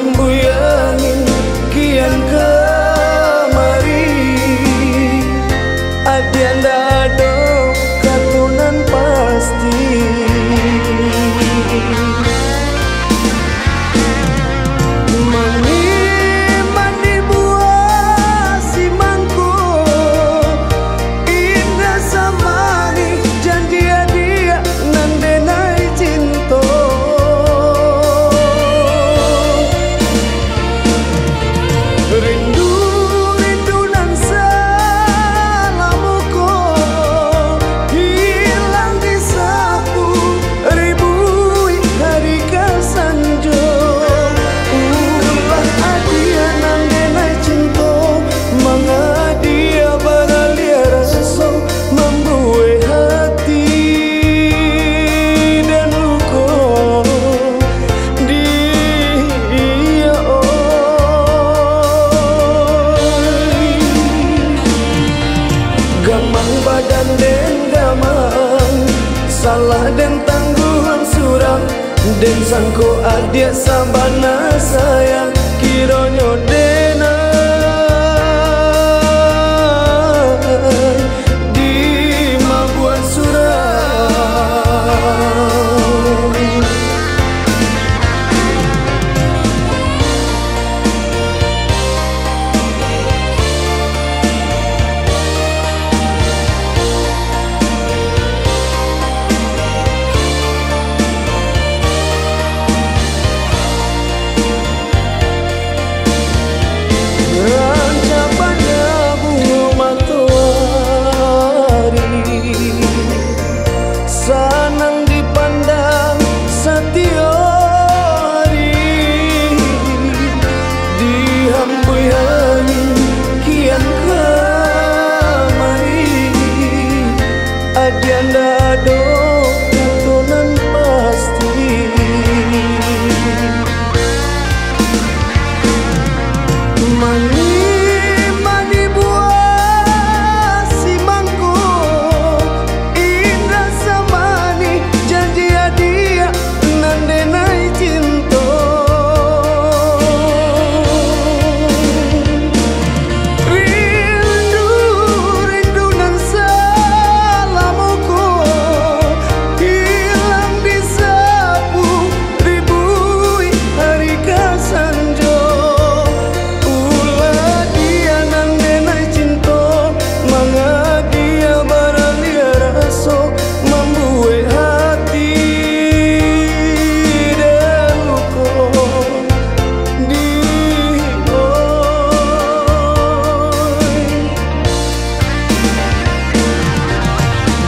dihambui angin kian kemari. Adianda ado katunan pasti. Gamang badan den gamang, salah den tangguhan surang, den sangko adia sabana sayang kironyo dena di mabuan surang. Sanang dipandang setiori, dihambui angin kian kemari. Adianda ado katunan pasti. Mani buah si mangko, indah samani janji adia nandenai cinta. Rindu nan salamuku hilang disapu ribui hari kasanjo.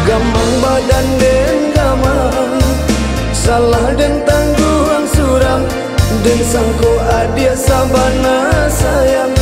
Gamang badan den gamang, salah den tangguhan surang, den sangko adia sabana sayang